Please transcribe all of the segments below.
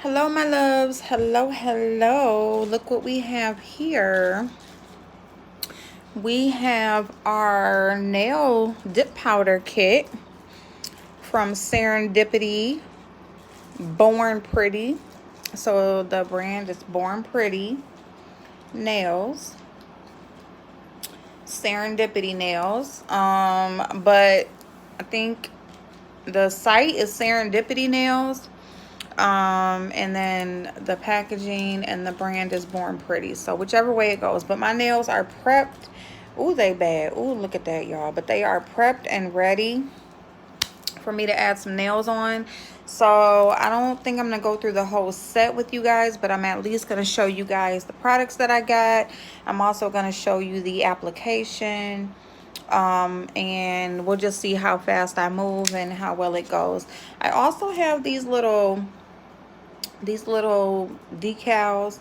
Hello, my loves. Hello, hello. Look what we have here. We have our nail dip powder kit from Serendipity, Born Pretty. So the brand is Born Pretty Nails. Serendipity Nails. But I think the site is Serendipity Nails. And then the packaging and the brand is Born Pretty. So whichever way it goes. But my nails are prepped. Ooh, they bad. Ooh, look at that, y'all. But they are prepped and ready for me to add some nails on. So I don't think I'm going to go through the whole set with you guys, but I'm at least going to show you guys the products that I got. I'm also going to show you the application. And we'll just see how fast I move and how well it goes. I also have these little decals.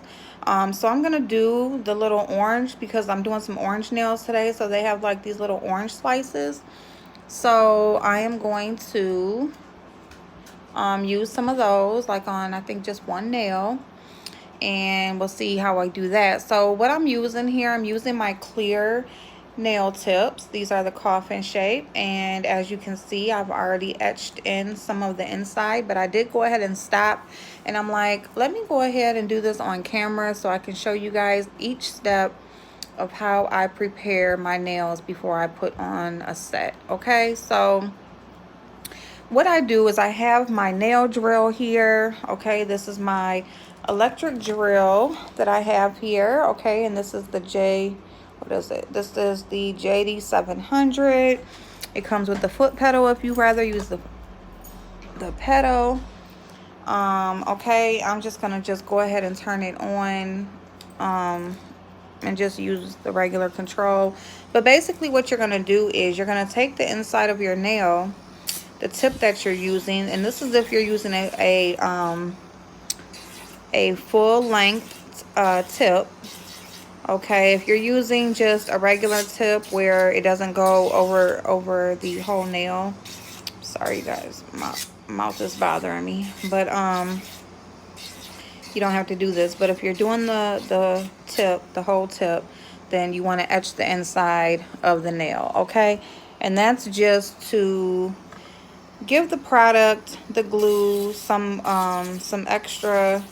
So I'm gonna do the little orange because I'm doing some orange nails today. So they have like these little orange slices. So I am going to use some of those, like on I think just one nail, and we'll see how I do that. So what I'm using here, I'm using my clear nail tips. These are the coffin shape, and as you can see, I've already etched in some of the inside, but I did go ahead and stop, and I'm like, let me go ahead and do this on camera so I can show you guys each step of how I prepare my nails before I put on a set. Okay, so what I do is I have my nail drill here. Okay, this is my electric drill that I have here. Okay, and this is the what is it? This is the JD 700. It comes with the foot pedal if you rather use the pedal. Okay, I'm just gonna go ahead and turn it on. And just use the regular control. But basically what you're gonna do is you're gonna take the inside of your nail, the tip that you're using, and this is if you're using a full length tip. Okay, if you're using just a regular tip where it doesn't go over the whole nail, sorry guys, my mouth is bothering me, but you don't have to do this. But if you're doing the tip, the whole tip, then you want to etch the inside of the nail. Okay, and that's just to give the product, the glue, some extra.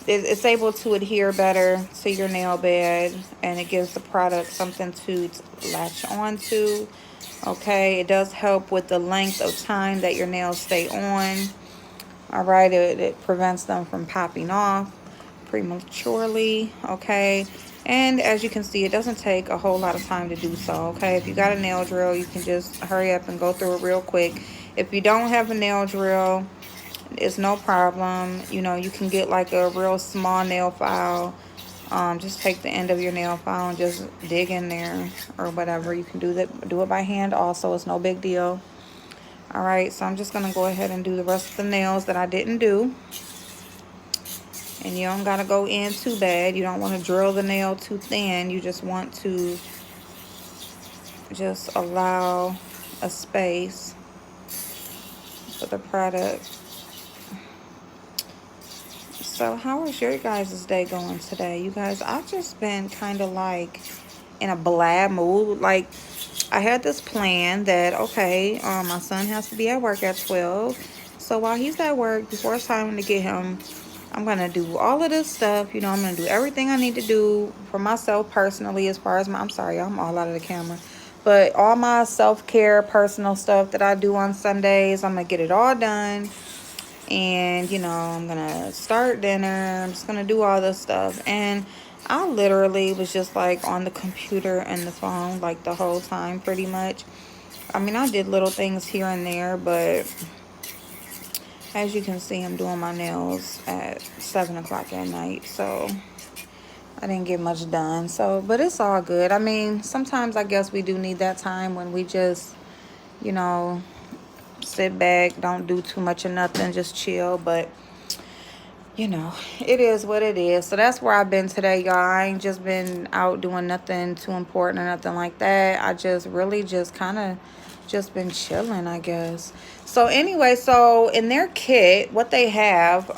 It's able to adhere better to your nail bed, and it gives the product something to latch onto. Okay, it does help with the length of time that your nails stay on. All right, it prevents them from popping off prematurely. Okay, and as you can see, it doesn't take a whole lot of time to do so. Okay, if you got a nail drill, you can just hurry up and go through it real quick. If you don't have a nail drill, it's no problem. You know, you can get like a real small nail file. Just take the end of your nail file and just dig in there or whatever. You can do it by hand also. It's no big deal. All right, so I'm just gonna go ahead and do the rest of the nails that I didn't do. And you don't gotta go in too bad. You don't want to drill the nail too thin. You just want to just allow a space for the product. So how is your guys' day going today? You guys, I've just been kind of like in a blah mood. Like, I had this plan that, okay, my son has to be at work at 12. So while he's at work, before it's time to get him, I'm going to do all of this stuff. You know, I'm going to do everything I need to do for myself personally as far as I'm sorry, I'm all out of the camera. But all my self-care, personal stuff that I do on Sundays, I'm going to get it all done. And, you know, I'm going to start dinner. I'm just going to do all this stuff. And I literally was just like on the computer and the phone like the whole time pretty much. I mean, I did little things here and there, but as you can see, I'm doing my nails at 7 o'clock at night. So I didn't get much done. So, but it's all good. I mean, sometimes I guess we do need that time when we just, you know, sit back, don't do too much of nothing, just chill. But you know, it is what it is. So that's where I've been today, y'all. I ain't just been out doing nothing too important or nothing like that. I just really just kind of just been chilling, I guess. So anyway, so in their kit, what they have,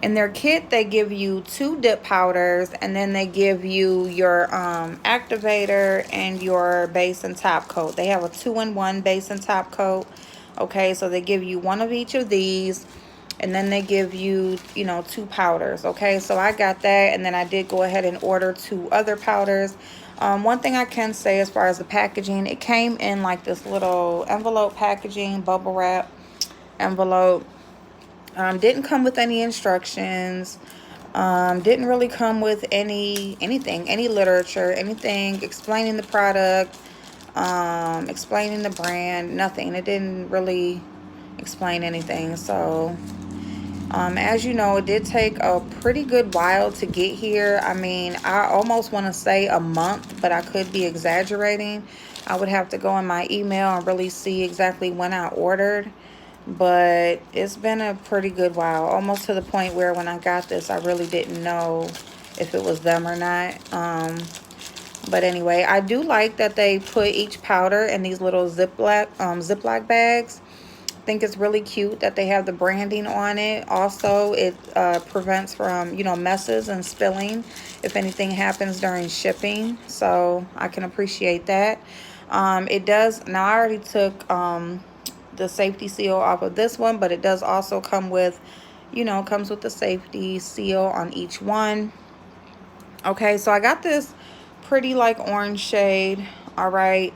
in their kit, they give you 2 dip powders, and then they give you your activator and your base and top coat. They have a 2-in-1 base and top coat. Okay, so they give you 1 of each of these, and then they give you, you know, 2 powders. Okay, so I got that, and then I did go ahead and order 2 other powders. One thing I can say as far as the packaging, it came in like this little envelope packaging, bubble wrap envelope. Didn't come with any instructions. Didn't really come with any literature, anything explaining the product, explaining the brand, nothing. It didn't really explain anything. So as you know, it did take a pretty good while to get here. I mean, I almost want to say a month, but I could be exaggerating. I would have to go in my email and really see exactly when I ordered. But it's been a pretty good while, almost to the point where when I got this, I really didn't know if it was them or not. But anyway, I do like that they put each powder in these little Ziploc bags. I think it's really cute that they have the branding on it. Also, it prevents from, you know, messes and spilling if anything happens during shipping. So I can appreciate that. It does, now I already took the safety seal off of this one, but it does also come with, you know, comes with the safety seal on each one. Okay, so I got this pretty like orange shade. All right,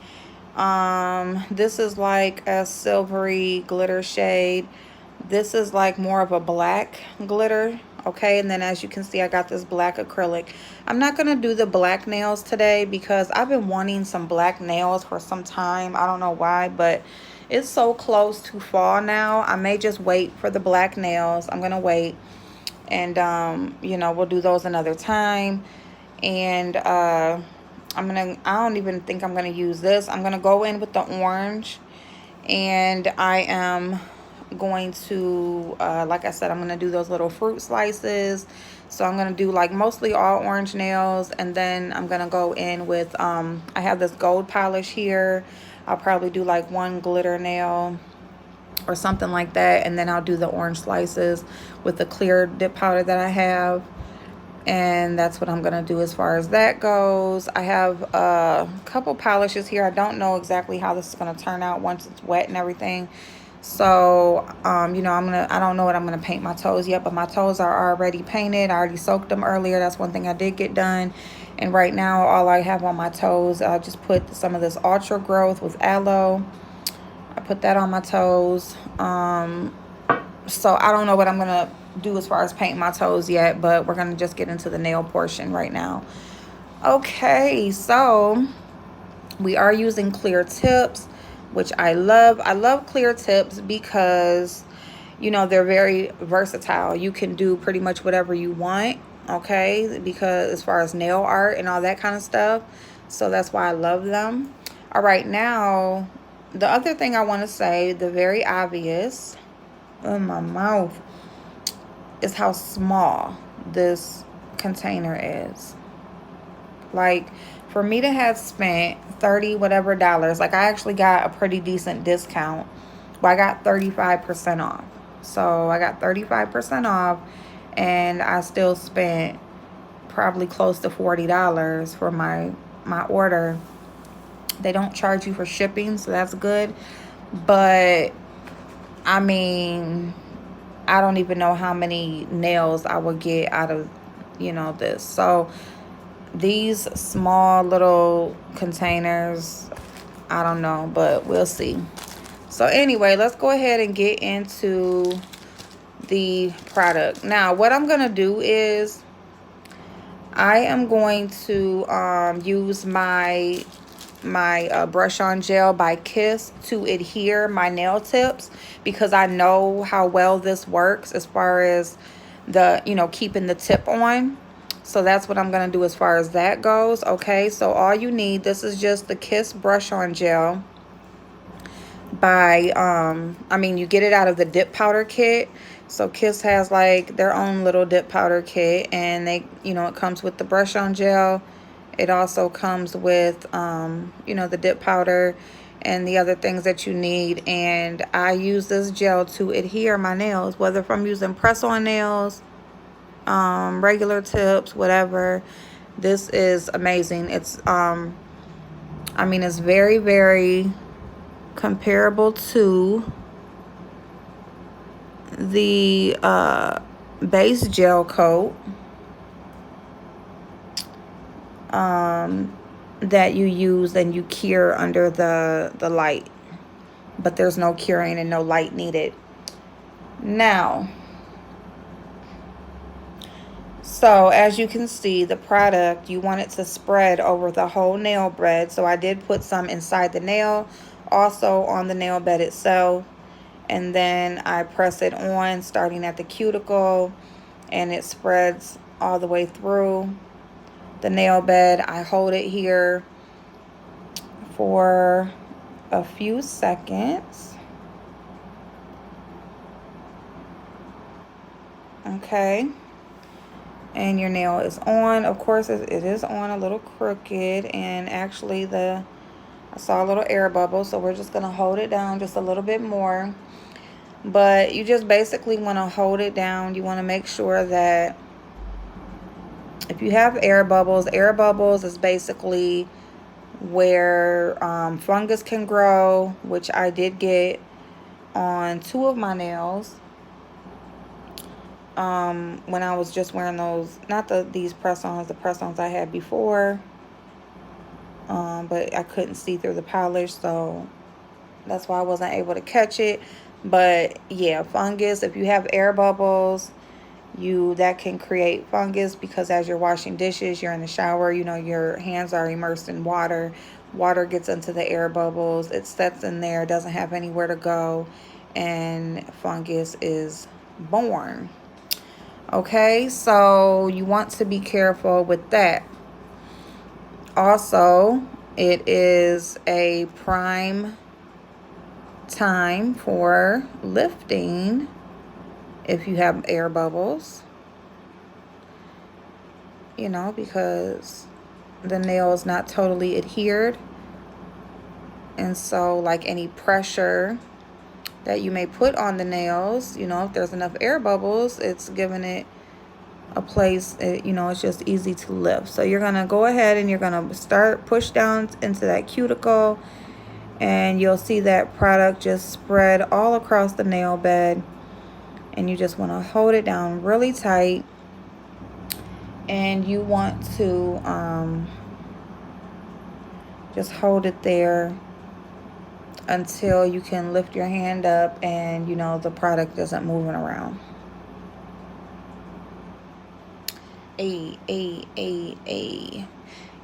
this is like a silvery glitter shade. This is like more of a black glitter. Okay, and then as you can see, I got this black acrylic. I'm not gonna do the black nails today because I've been wanting some black nails for some time. I don't know why, but it's so close to fall now. I may just wait for the black nails. I'm gonna wait, and you know, we'll do those another time. And I don't even think I'm gonna use this. I'm gonna go in with the orange, and I am going to like I said, I'm gonna do those little fruit slices. So I'm gonna do like mostly all orange nails, and then I'm gonna go in with I have this gold polish here. I'll probably do like 1 glitter nail or something like that, and then I'll do the orange slices with the clear dip powder that I have. And that's what I'm gonna do as far as that goes. I have a couple polishes here. I don't know exactly how this is gonna turn out once it's wet and everything. So you know, I don't know what I'm gonna paint my toes yet, but my toes are already painted. I already soaked them earlier. That's one thing I did get done. And right now, all I have on my toes, I just put some of this Ultra Growth with aloe. I put that on my toes. So I don't know what I'm gonna do as far as painting my toes yet, but we're gonna just get into the nail portion right now. Okay, so we are using clear tips, which I love. I love clear tips because, you know, they're very versatile. You can do pretty much whatever you want, okay, because as far as nail art and all that kind of stuff. So that's why I love them. All right, now the other thing I want to say, the very obvious, in my mouth, is how small this container is. Like, for me to have spent 30 whatever dollars, like I actually got a pretty decent discount, but I got 35% off. So I got 35% off, and I still spent probably close to $40 for my order. They don't charge you for shipping, so that's good. But I mean, I don't even know how many nails I would get out of, you know, this. So these small little containers, I don't know, but we'll see. So anyway, let's go ahead and get into the product. Now, what I'm gonna do is I am going to use my brush on gel by Kiss to adhere my nail tips, because I know how well this works as far as the, you know, keeping the tip on. So that's what I'm going to do as far as that goes. Okay, so all you need, this is just the Kiss brush on gel by I mean, you get it out of the dip powder kit. So Kiss has like their own little dip powder kit, and they, you know, it comes with the brush on gel. It also comes with you know, the dip powder, and the other things that you need. And I use this gel to adhere my nails, whether if I'm using press-on nails, regular tips, whatever. This is amazing. It's I mean, it's very, very comparable to the base gel coat that you use and you cure under the light, but there's no curing and no light needed. Now, so as you can see, the product, you want it to spread over the whole nail bed. So I did put some inside the nail, also on the nail bed itself, and then I press it on starting at the cuticle, and it spreads all the way through the nail bed. I hold it here for a few seconds. Okay. And your nail is on. Of course, it is on a little crooked, and actually I saw a little air bubble, so we're just going to hold it down just a little bit more. But you just basically want to hold it down. You want to make sure that if you have air bubbles is basically where fungus can grow, which I did get on 2 of my nails. When I was just wearing those, not these press-ons, the press-ons I had before, but I couldn't see through the polish, so that's why I wasn't able to catch it. But yeah, fungus, if you have air bubbles, that can create fungus, because as you're washing dishes, you're in the shower, you know, your hands are immersed in water. Water gets into the air bubbles, it sets in there, doesn't have anywhere to go, and fungus is born. Okay, so you want to be careful with that. Also, it is a prime time for lifting if you have air bubbles, you know, because the nail is not totally adhered. And so, like any pressure that you may put on the nails, you know, if there's enough air bubbles, it's giving it a place, you know, it's just easy to lift. So you're going to go ahead and you're going to push down into that cuticle, and you'll see that product just spread all across the nail bed. And you just want to hold it down really tight, and you want to just hold it there until you can lift your hand up and, you know, the product isn't moving around.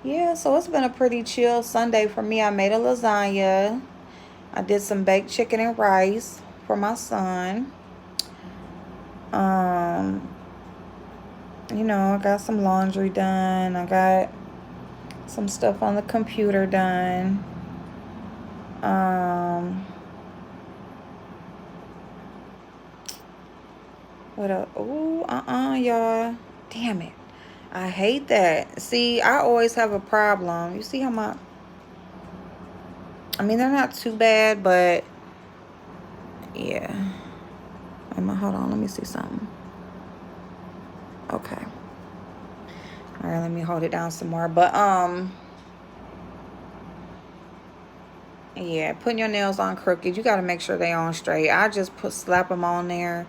Yeah, so it's been a pretty chill Sunday for me. I made a lasagna. I did some baked chicken and rice for my son. You know, I got some laundry done. I got some stuff on the computer done. What else? Ooh, y'all. Damn it. I hate that. See, I always have a problem. You see how I mean, they're not too bad, but yeah. Hold on, let me see something. Okay. All right, let me hold it down some more. But yeah, putting your nails on crooked, you got to make sure they on straight. I just slap them on there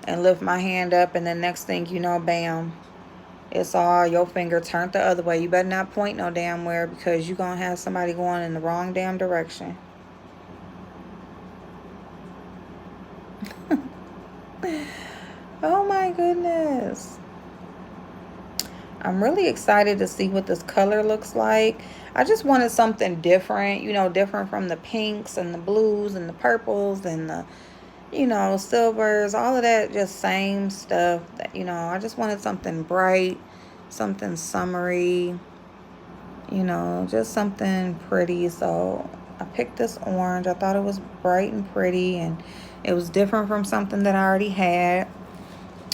and lift my hand up, and then next thing you know, bam, it's all your finger turned the other way. You better not point no damn where, because you're going to have somebody going in the wrong damn direction. Oh my goodness. I'm really excited to see what this color looks like. I just wanted something different, you know, different from the pinks and the blues and the purples and the, you know, silvers, all of that, just same stuff. That, you know, I just wanted something bright, something summery, you know, just something pretty. So I picked this orange. I thought it was bright and pretty, and it was different from something that I already had.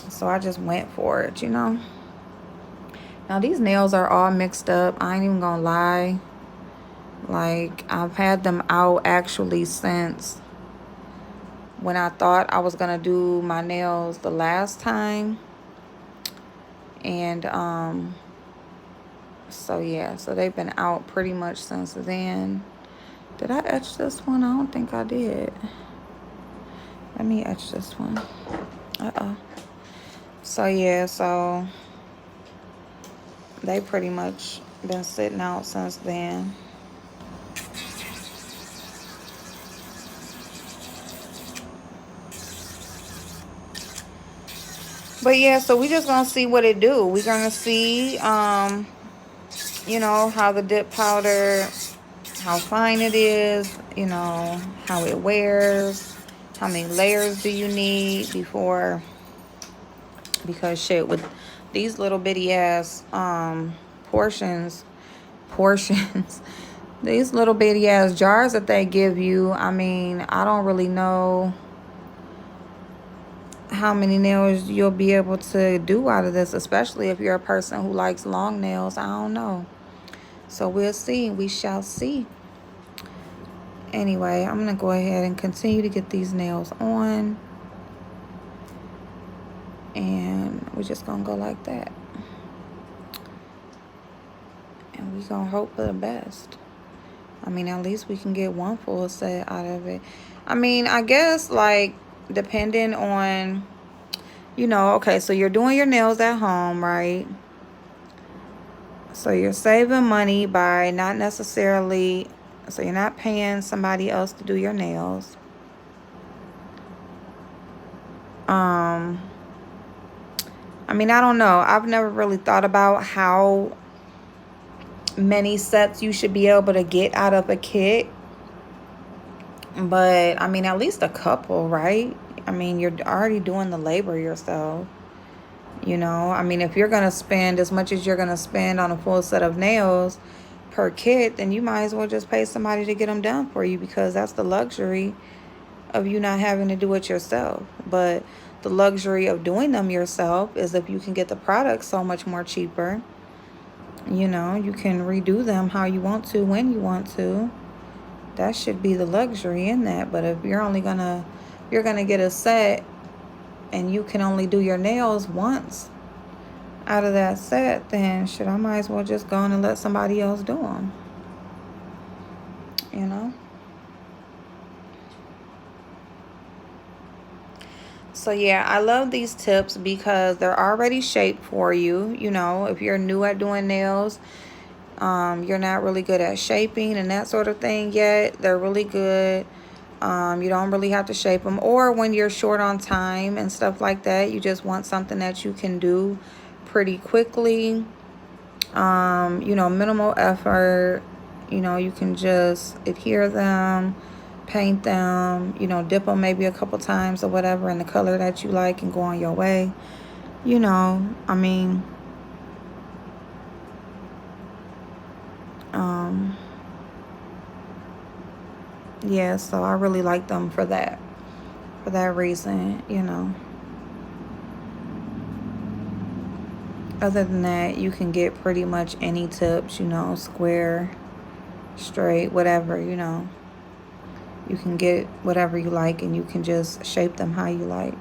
So I just went for it, you know. Now these nails are all mixed up. I ain't even gonna lie. Like, I've had them out actually since when I thought I was gonna do my nails the last time. And so yeah, so they've been out pretty much since then. Did I etch this one? I don't think I did. Let me etch this one. So yeah, so they pretty much been sitting out since then. But yeah, so we just gonna see what it do. We're gonna see you know, how the dip powder, how fine it is, you know, how it wears, how many layers do you need before, because shit, with these little bitty ass portions these little bitty ass jars that they give you, I mean, I don't really know how many nails you'll be able to do out of this, especially if you're a person who likes long nails. I don't know. So we'll see. We shall see. Anyway, I'm going to go ahead and continue to get these nails on. And we're just going to go like that. And we're going to hope for the best. I mean, at least we can get one full set out of it. I mean, I guess, like, depending on, you know, okay, so you're doing your nails at home, right? So you're saving money by not necessarily, so you're not paying somebody else to do your nails. I mean, I don't know. I've never really thought about how many sets you should be able to get out of a kit. But, I mean, at least a couple, right? I mean, you're already doing the labor yourself. You know, I mean, if you're going to spend as much as you're going to spend on a full set of nails per kit, then you might as well just pay somebody to get them done for you, because that's the luxury of you not having to do it yourself. But the luxury of doing them yourself is if you can get the product so much more cheaper. You know, you can redo them how you want to, when you want to. That should be the luxury in that. But if you're only you're gonna get a set and you can only do your nails once out of that set, then shit, I might as well just go on and let somebody else do them. You know? So yeah, I love these tips because they're already shaped for you. You know, if you're new at doing nails, you're not really good at shaping and that sort of thing yet, they're really good. You don't really have to shape them. Or when you're short on time and stuff like that, you just want something that you can do pretty quickly. You know, minimal effort. You know, you can just adhere them, paint them, you know, dip them maybe a couple times or whatever in the color that you like and go on your way. You know, I mean, yeah, so I really like them for that reason, you know. Other than that, you can get pretty much any tips, you know, square, straight, whatever, you know. You can get whatever you like and you can just shape them how you like.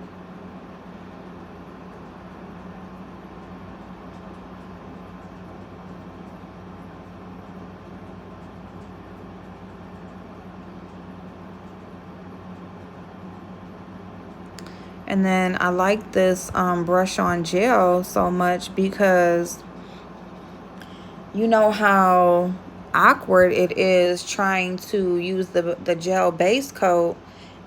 And then I like this brush on gel so much because you know how awkward it is trying to use the gel base coat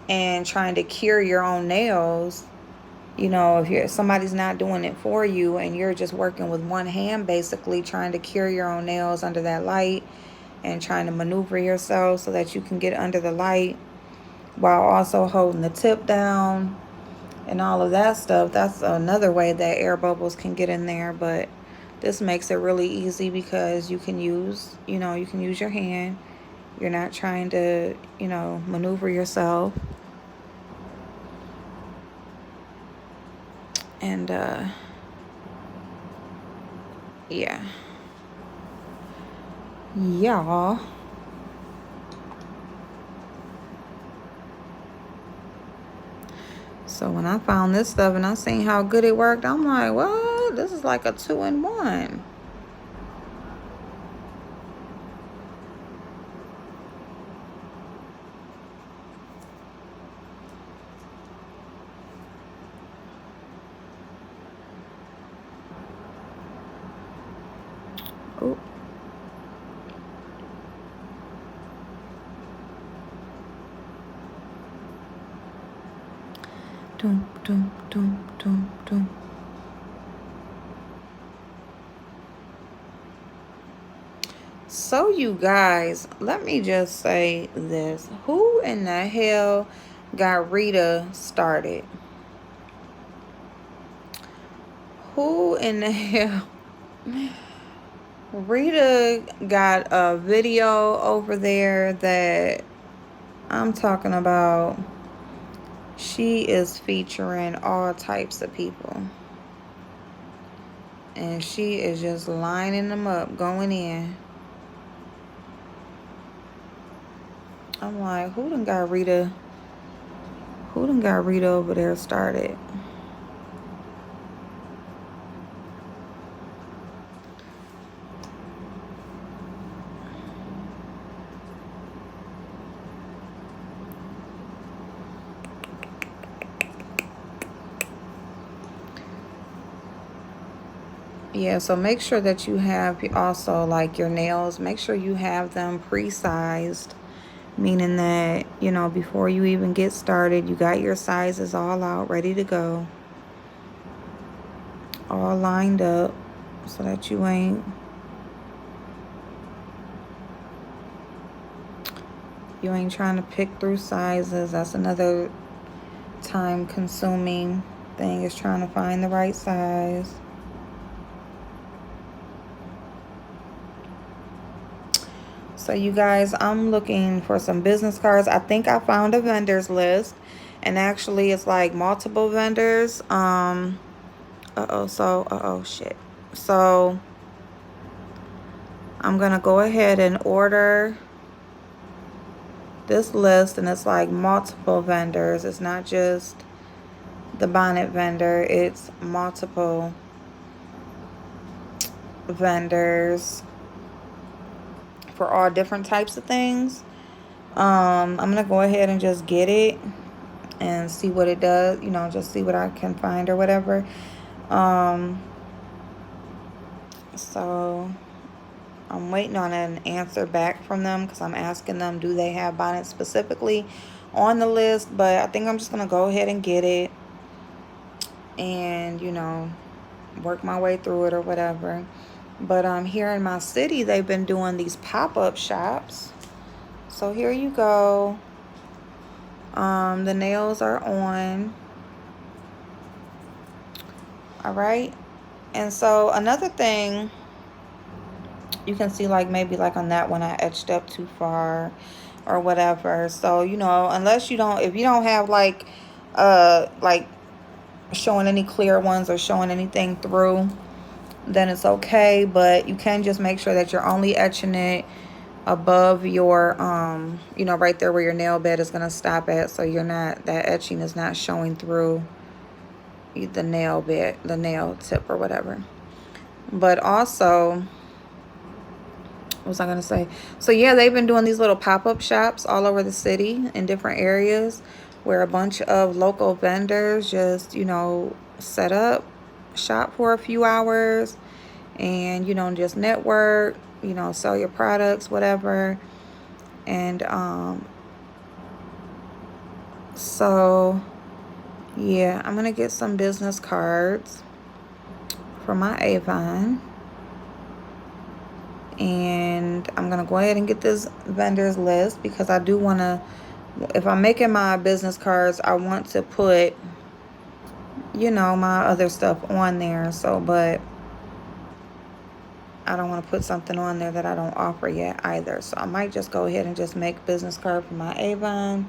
and trying to cure your own nails. You know, if somebody's not doing it for you and you're just working with one hand, basically trying to cure your own nails under that light and trying to maneuver yourself so that you can get under the light while also holding the tip down and all of that stuff. That's another way that air bubbles can get in there. But this makes it really easy because you can use, you know, you can use your hand. You're not trying to, you know, maneuver yourself. And yeah. Y'all. So when I found this stuff and I seen how good it worked, I'm like, what? This is like a 2-in-1. Oh. Dum, dum, dum, dum, dum. So you guys, let me just say this. Who in the hell got Rita started? Who in the hell? Rita got a video over there that I'm talking about. She is featuring all types of people. And she is just lining them up, going in. I'm like, who done got Rita? Who done got Rita over there started? Yeah, so make sure that you have also like your nails, make sure you have them pre-sized, meaning that, you know, before you even get started, you got your sizes all out, ready to go, all lined up, so that you ain't trying to pick through sizes. That's another time consuming thing, is trying to find the right size. So you guys, I'm looking for some business cards. I think I found a vendors list, and actually it's like multiple vendors. Shit. So I'm gonna go ahead and order this list, and it's like multiple vendors. It's not just the bonnet vendor, it's multiple vendors for all different types of things. I'm gonna go ahead and just get it and see what it does, you know, just see what I can find or whatever. So I'm waiting on an answer back from them, because I'm asking them, do they have bonnets specifically on the list? But I think I'm just gonna go ahead and get it and, you know, work my way through it or whatever. But here in my city, they've been doing these pop-up shops. So here you go. The nails are on. All right. And so another thing, you can see like maybe like on that one I etched up too far or whatever. So, you know, unless you don't, if you don't have like showing any clear ones or showing anything through, then it's okay. But you can just make sure that you're only etching it above your you know, right there where your nail bed is going to stop at, so you're not, that etching is not showing through the nail bed, the nail tip or whatever. But also, what was I going to say? So yeah, they've been doing these little pop-up shops all over the city in different areas, where a bunch of local vendors just, you know, set up shop for a few hours and, you know, just network, you know, sell your products, whatever. And so yeah, I'm gonna get some business cards for my Avon, and I'm gonna go ahead and get this vendors list, because I do want to, if I'm making my business cards, I want to put, you know, my other stuff on there. So, but I don't want to put something on there that I don't offer yet either. So I might just go ahead and just make business card for my Avon.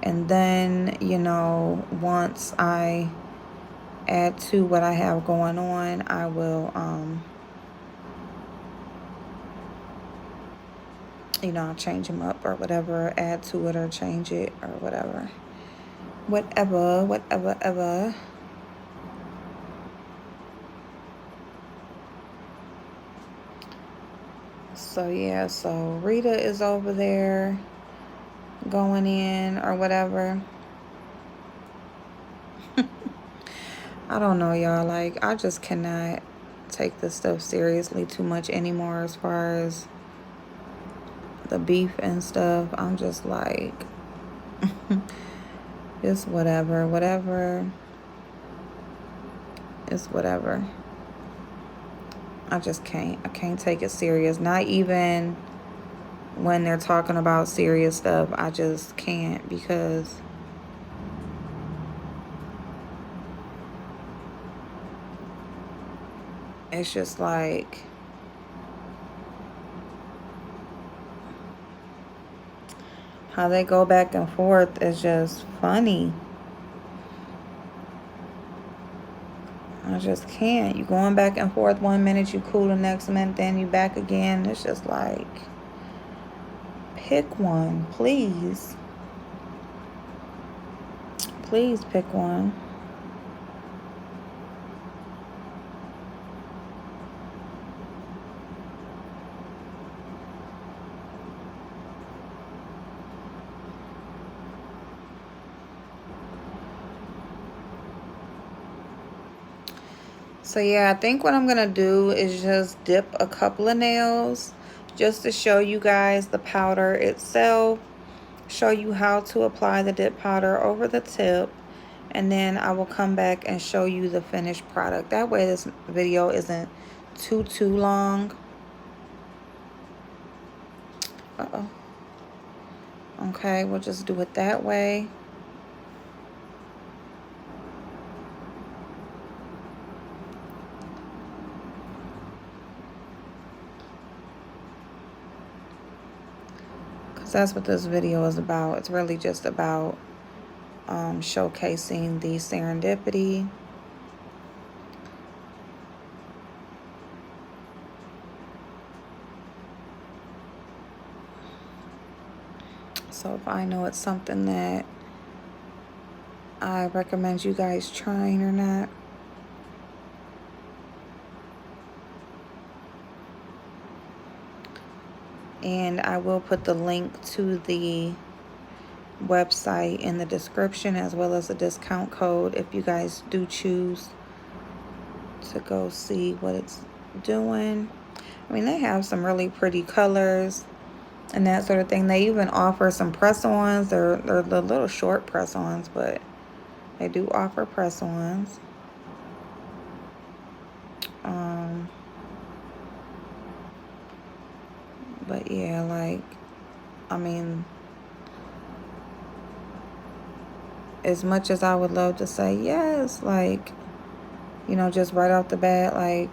And then, you know, once I add to what I have going on, I will, you know, I'll change them up or whatever, add to it or change it or whatever. whatever, ever. So yeah, so Rita is over there going in or whatever. I don't know, y'all. Like, I just cannot take this stuff seriously too much anymore as far as the beef and stuff. I'm just like, it's whatever. Whatever. It's whatever. I just can't. I can't take it serious. Not even when they're talking about serious stuff. I just can't, because it's just like, how they go back and forth is just funny. I just can't. You going back and forth 1 minute, you cool the next minute, then you back again. It's just like, pick one, please. Please pick one. So yeah, I think what I'm gonna do is just dip a couple of nails just to show you guys the powder itself, show you how to apply the dip powder over the tip, and then I will come back and show you the finished product. That way this video isn't too long. Uh-oh. Okay, we'll just do it that way. That's what this video is about. It's really just about showcasing the Serendipity. So if I know it's something that I recommend you guys trying or not. And I will put the link to the website in the description, as well as a discount code if you guys do choose to go see what it's doing. I mean, they have some really pretty colors and that sort of thing. They even offer some press-ons. They're the little short press-ons, but they do offer press-ons. But yeah, like, I mean, as much as I would love to say yes, like, you know, just right off the bat, like,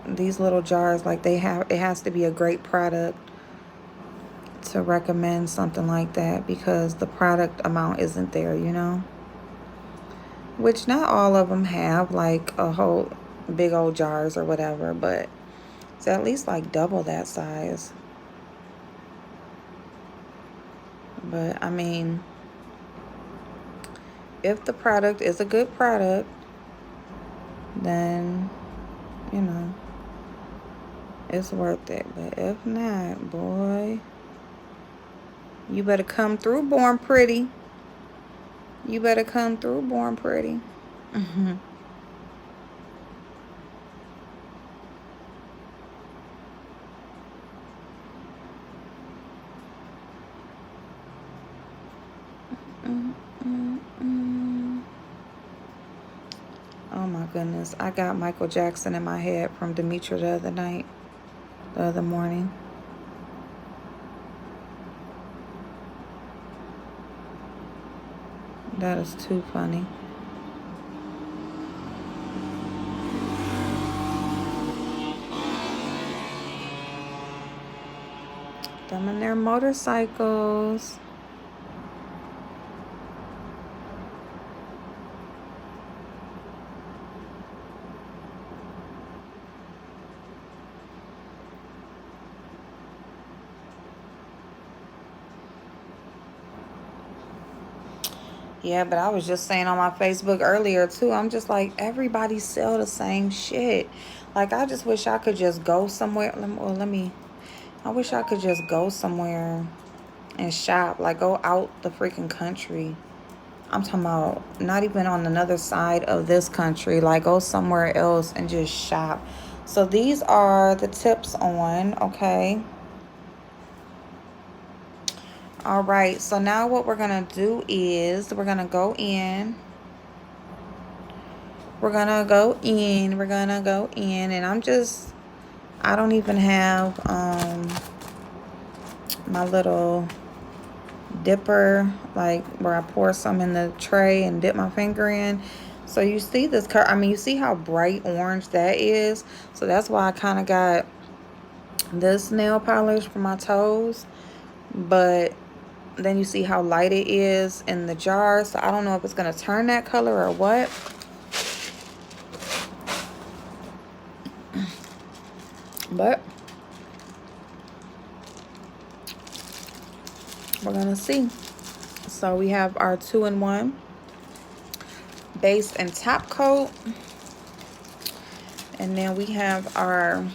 these little jars, like, it has to be a great product to recommend something like that, because the product amount isn't there, you know, which not all of them have like a whole big old jars or whatever, but it's at least like double that size. But I mean, if the product is a good product, then, you know, it's worth it. But if not, boy, you better come through Born Pretty. You better come through Born Pretty. Oh my goodness. I got Michael Jackson in my head from Demetra the other morning. That is too funny. Them and their motorcycles. Yeah, but I was just saying on my Facebook earlier too, I'm just like, everybody sell the same shit. Like, I just wish I could just go somewhere. I wish I could just go somewhere and shop. Like, go out the freaking country. I'm talking about not even on another side of this country. Like, go somewhere else and just shop. So these are the tips on, okay? All right, so now what we're gonna do is we're gonna go in. We're gonna go in. And I don't even have my little dipper, like where I pour some in the tray and dip my finger in. So you see this you see how bright orange that is. So that's why I kind of got this nail polish for my toes, but then you see how light it is in the jar. So I don't know if it's gonna turn that color or what, but we're gonna see. So we have our 2-in-1 base and top coat, and then we have our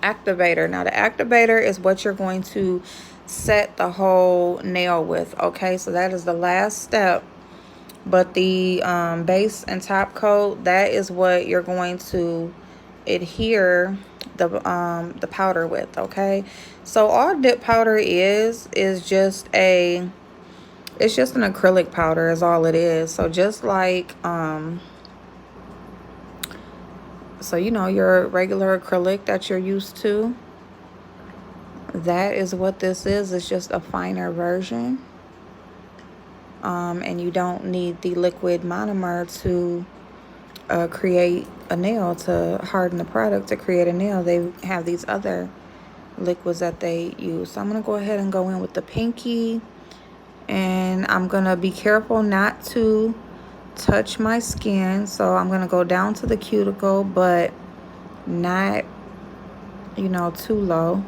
activator. Now the activator is what you're going to set the whole nail with, okay? So that is the last step, but the base and top coat, that is what you're going to adhere the powder with, okay? So all dip powder is just it's just an acrylic powder is all it is. So just like so you know your regular acrylic that you're used to, that is what this is. It's just a finer version. And you don't need the liquid monomer to create a nail, to harden the product to create a nail. They have these other liquids that they use. So I'm going to go ahead and go in with the pinky. And I'm going to be careful not to touch my skin. So I'm going to go down to the cuticle, but not, you know, too low.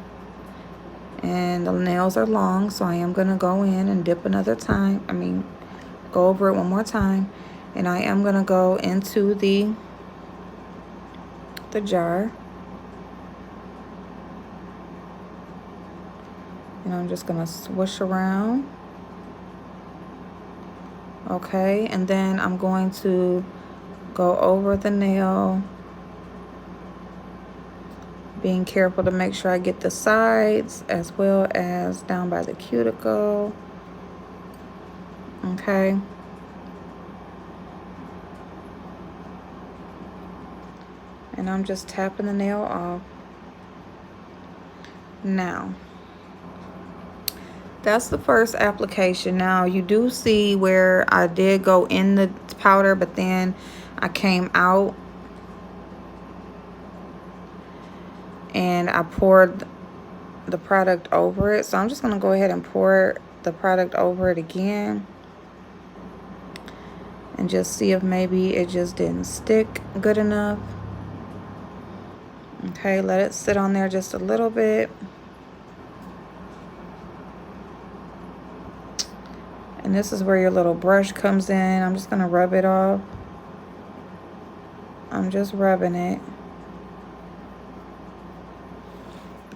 And the nails are long, so I am going to go in and dip another time. Go over it one more time. And I am going to go into the jar. And I'm just going to swoosh around. Okay, and then I'm going to go over the nail, being careful to make sure I get the sides as well as down by the cuticle. Okay. And I'm just tapping the nail off. Now, that's the first application. Now, you do see where I did go in the powder, but then I came out and I poured the product over it. So I'm just going to go ahead and pour the product over it again and just see if maybe it just didn't stick good enough. Okay, let it sit on there just a little bit. And this is where your little brush comes in. I'm just going to rub it off. I'm just rubbing it.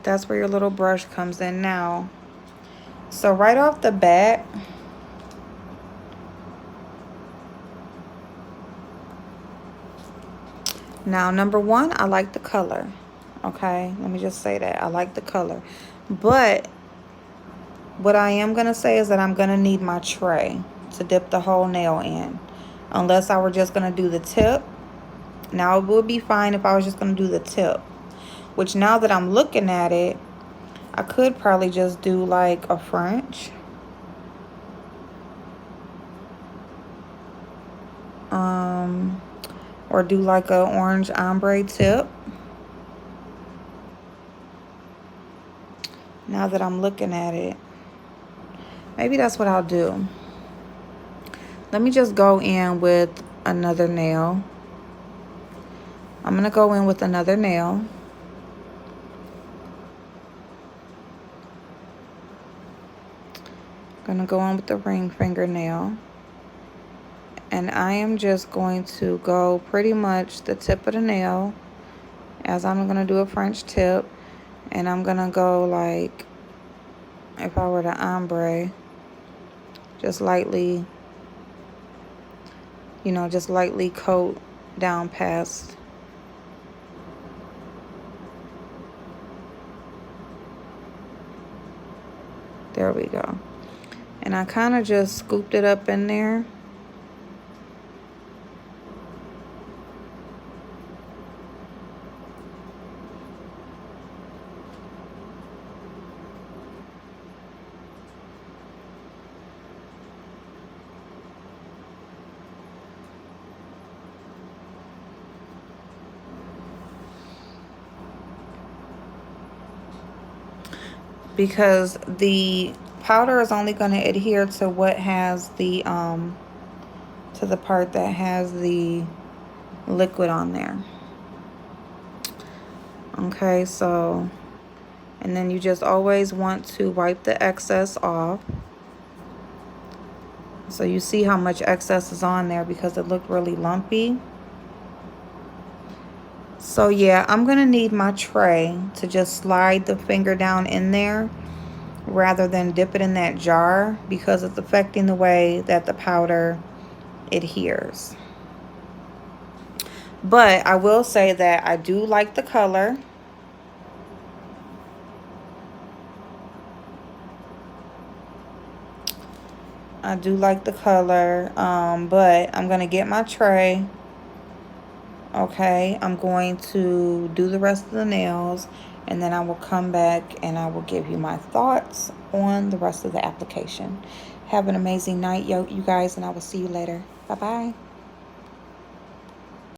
That's where your little brush comes in now. So right off the bat, now number one, I like the color. Okay, let me just say that. I like the color. But what I am going to say is that I'm going to need my tray to dip the whole nail in. Unless I were just going to do the tip. Now, it would be fine if I was just going to do the tip. Which, now that I'm looking at it, I could probably just do like a French. Or do like a orange ombre tip. Now that I'm looking at it. Maybe that's what I'll do. Let me just go in with another nail. I'm going to go in with another nail. Gonna go on with the ring fingernail. And I am just going to go pretty much the tip of the nail, as I'm gonna do a French tip. And I'm gonna go like, if I were to ombre, just lightly, you know, just lightly coat down past. There we go. And I kind of just scooped it up in there. Because the powder is only going to adhere to what has the to the part that has the liquid on there. Okay, so, and then you just always want to wipe the excess off. So you see how much excess is on there because it looked really lumpy. So yeah, I'm gonna need my tray to just slide the finger down in there rather than dip it in that jar, because it's affecting the way that the powder adheres. But I will say that I do like the color. I do like the color, but I'm gonna get my tray. Okay, I'm going to do the rest of the nails, and then I will come back and I will give you my thoughts on the rest of the application. Have an amazing night, you guys, and I will see you later. Bye-bye.